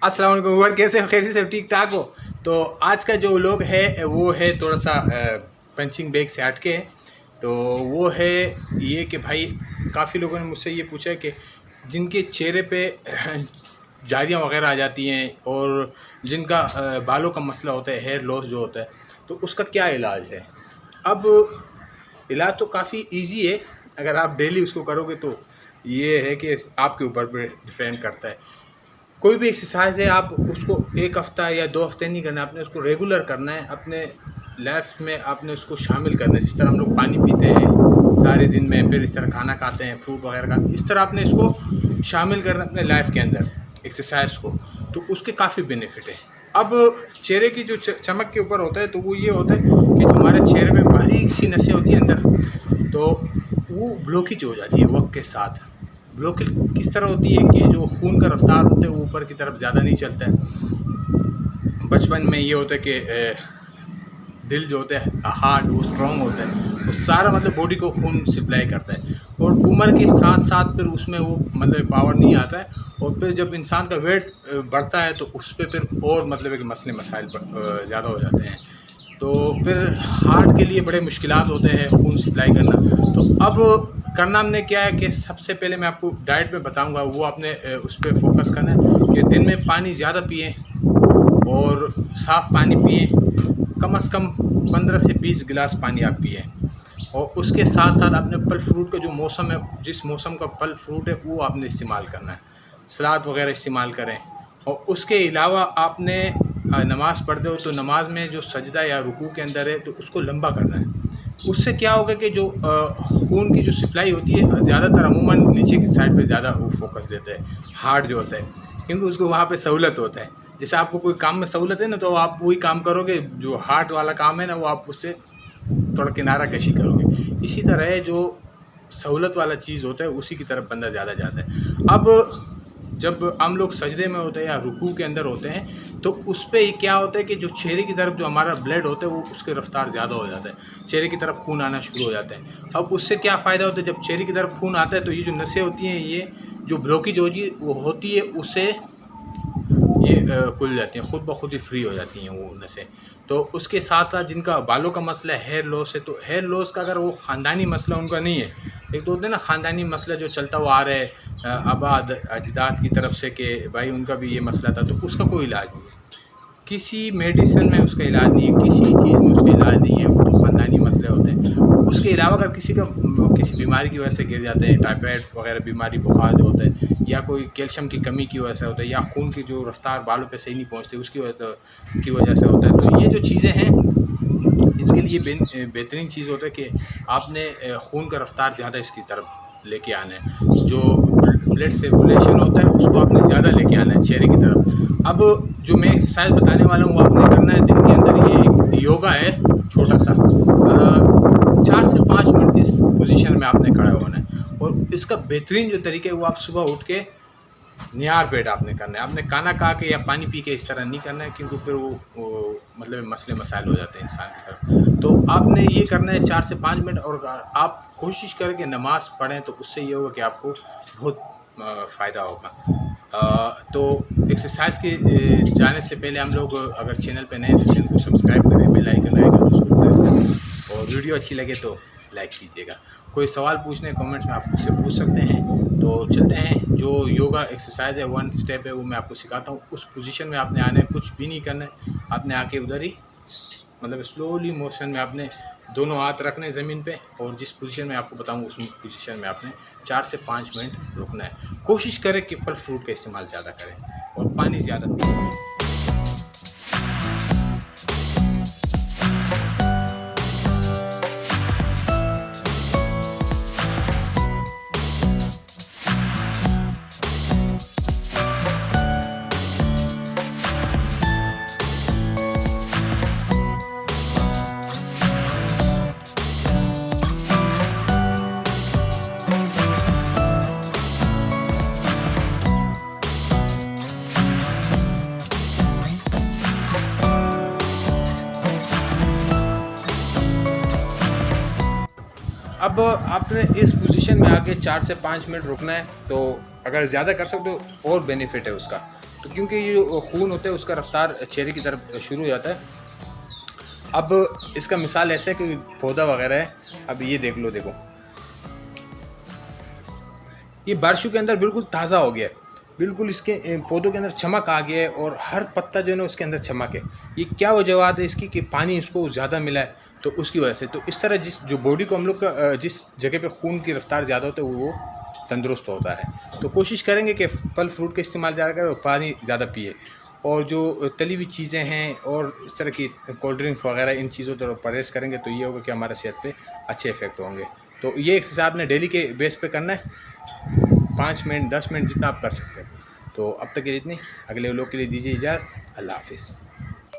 अस्सलाम वालेकुम व्यूअर, कैसे हो? खैरियत से ठीक ठाक हो? तो आज का जो व्लॉग है वो है थोड़ा सा पंचिंग बैग से हटके। तो वो है ये कि भाई काफ़ी लोगों ने मुझसे ये पूछा कि जिनके चेहरे पे झाड़ियाँ वगैरह आ जाती हैं और जिनका बालों का मसला होता है, हेयर लॉस जो होता है, तो उसका क्या इलाज है। अब इलाज तो काफ़ी इजी है, अगर आप डेली उसको करोगे तो ये है कि आपके ऊपर पे डिपेंड करता है। कोई भी एक्सरसाइज है, आप उसको एक हफ़्ता या 2 हफ़्ते नहीं करना, आपने उसको रेगुलर करना है, अपने लाइफ में आपने उसको शामिल करना है। जिस तरह हम लोग पानी पीते हैं सारे दिन में, फिर इस तरह खाना खाते हैं, फ्रूट वगैरह खाते हैं, इस तरह आपने इसको शामिल करना अपने लाइफ के अंदर एक्सरसाइज को, तो उसके काफ़ी बेनिफिट है। अब चेहरे की जो चमक के ऊपर होता है तो वो ये होता है कि जो हमारे चेहरे में बारीक सी नसें होती हैं अंदर, तो वो ब्लॉकेज हो जाती है वक्त के साथ। ब्लॉकेज किस तरह होती है कि जो खून का रफ्तार होता है वो ऊपर की तरफ ज़्यादा नहीं चलता है। बचपन में ये होता है कि दिल जो होता है हार्ट वो स्ट्रॉन्ग होता है, वो सारा मतलब बॉडी को खून सप्लाई करता है, और उम्र के साथ साथ फिर उसमें वो मतलब पावर नहीं आता है, और फिर जब इंसान का वेट बढ़ता है तो उस पर फिर और मतलब कि मसले मसाइल ज़्यादा हो जाते हैं। तो फिर हार्ट के लिए बड़े मुश्किलात होते हैं खून सप्लाई करना। तो अब करना हमने क्या है कि सबसे पहले मैं आपको डाइट में बताऊंगा, वो आपने उस पर फोकस करना है कि दिन में पानी ज़्यादा पिए और साफ़ पानी पिए, कम से कम 15 से 20 गिलास पानी आप पिए। और उसके साथ साथ आपने फल फ्रूट का जो मौसम है, जिस मौसम का फल फ्रूट है वो आपने इस्तेमाल करना है, सलाद वगैरह इस्तेमाल करें। और उसके अलावा आपने नमाज़ पढ़ते हो तो नमाज में जो सजदा या रुकू के अंदर है तो उसको लंबा करना है। उससे क्या होगा कि जो खून की जो सप्लाई होती है ज़्यादातर अमूमन नीचे की साइड पे ज़्यादा वो फोकस देता है, हार्ट जो होता है, क्योंकि उसको वहाँ पे सहूलत होता है। जैसे आपको कोई काम में सहूलत है ना, तो आप वही काम करोगे, जो हार्ट वाला काम है ना वो आप उससे थोड़ा किनारा कशी करोगे। इसी तरह है जो सहूलत वाला चीज़ होता है उसी की तरफ बंदा ज़्यादा जाता है। अब जब हम लोग सजदे में होते हैं या रुकू के अंदर होते हैं तो उस पर क्या होता है कि जो चेहरे की तरफ जो हमारा ब्लड होता है वो उसकी रफ्तार ज़्यादा हो जाता है, चेहरे की तरफ खून आना शुरू हो जाता है। अब उससे क्या फ़ायदा होता है, जब चेहरे की तरफ खून आता है तो ये जो नसें होती हैं, ये जो ब्लॉकेज होती है उससे ये खुल जाती हैं, ख़ुद ब खुद ही फ्री हो जाती हैं वो नसें। तो उसके साथ साथ जिनका बालों का मसला है, हेयर लॉस है, तो हेयर लॉस का अगर वो ख़ानदानी मसला उनका नहीं है, एक तो होते हैं ना ख़ानदानी मसला जो चलता हुआ आ रहा है आबाद अजदाद की तरफ से कि भाई उनका भी ये मसला था, तो उसका कोई इलाज नहीं है, किसी मेडिसिन में उसका इलाज नहीं है, किसी चीज़ में उसका इलाज नहीं है, वो तो ख़ानदानी मसले होते हैं। उसके अलावा अगर किसी का किसी बीमारी की वजह से गिर जाते हैं, टाइफाइड वगैरह बीमारी, बुखार जो होता है, या कोई कैल्शियम की कमी की वजह से होता है, या खून की जो रफ्तार बालों पे सही नहीं पहुंचती उसकी वजह से होता है। तो ये जो चीज़ें हैं इसके लिए बेहतरीन चीज़ होता है कि आपने खून का रफ्तार ज़्यादा इसकी तरफ लेके आना है, जो ब्लड सर्कुलेशन होता है उसको आपने ज़्यादा लेके आना है चेहरे की तरफ। अब जो मैं एक्सरसाइज बताने वाला हूँ वो आपने करना है दिन के अंदर, ये एक योगा है छोटा सा, 4 से 5 मिनट इस पोजीशन में आपने खड़ा होना है। और इसका बेहतरीन जो तरीका है वो आप सुबह उठ के निहार पेट आपने करना है, आपने खाना खा के या पानी पी के इस तरह नहीं करना है, क्योंकि फिर वो मतलब मसले मसाइल हो जाते हैं इंसान की तरफ। तो आपने ये करना है 4 से 5 मिनट, और आप कोशिश करें कि नमाज़ पढ़ें, तो उससे ये होगा कि आपको बहुत फ़ायदा होगा। तो एक्सरसाइज के जाने से पहले हम लोग अगर चैनल पे नए तो चैनल को सब्सक्राइब करें, बेल आइकन आएगा तो उसको प्रेस करें, और वीडियो अच्छी लगे तो लाइक कीजिएगा। कोई सवाल पूछने कमेंट्स में आप मुझसे पूछ सकते हैं। तो चलते हैं, जो योगा एक्सरसाइज है 1 स्टेप है वो मैं आपको सिखाता हूँ। उस पोजीशन में आपने आना है, कुछ भी नहीं करना है, आपने आके उधर ही मतलब स्लोली मोशन में आपने दोनों हाथ रखने ज़मीन पे, और जिस पोजीशन में आपको बताऊँ उस पोजीशन में आपने 4 से 5 मिनट रुकना है। कोशिश करें कि फल फ्रूट का इस्तेमाल ज़्यादा करें और पानी ज़्यादा पिएं। अब आपने इस पोजीशन में आके 4 से 5 मिनट रुकना है। तो अगर ज़्यादा कर सकते हो और बेनिफिट है उसका। तो क्योंकि ये जो खून होता है उसका रफ्तार चेहरे की तरफ शुरू हो जाता है। अब इसका मिसाल ऐसा है कि पौधा वगैरह है, अब ये देख लो, देखो ये बारिशों के अंदर बिल्कुल ताज़ा हो गया है, बिल्कुल इसके पौधों के अंदर चमक आ गया है और हर पत्ता जो है ना उसके अंदर चमक है। ये क्या वजह है इसकी कि पानी इसको ज़्यादा मिला है, तो उसकी वजह से। तो इस तरह जो बॉडी को हम लोग का जिस जगह पे खून की रफ्तार ज़्यादा होता है वो तंदुरुस्त होता है। तो कोशिश करेंगे कि फल फ्रूट का इस्तेमाल ज़्यादा करें और पानी ज़्यादा पिए, और जो तली हुई चीज़ें हैं और इस तरह की कोल्ड ड्रिंक वगैरह इन चीज़ों पर परहेज़ करेंगे तो ये होगा कि हमारे सेहत पे अच्छे इफ़ेक्ट होंगे। तो ये एक्सरसाइज आपने डेली के बेस पे करना है, 5 मिनट 10 मिनट जितना आप कर सकते हैं। तो अब तक के लिए इतनी, अगले व्लॉग के लिए दीजिए इजाज़त। अल्लाह हाफिज़।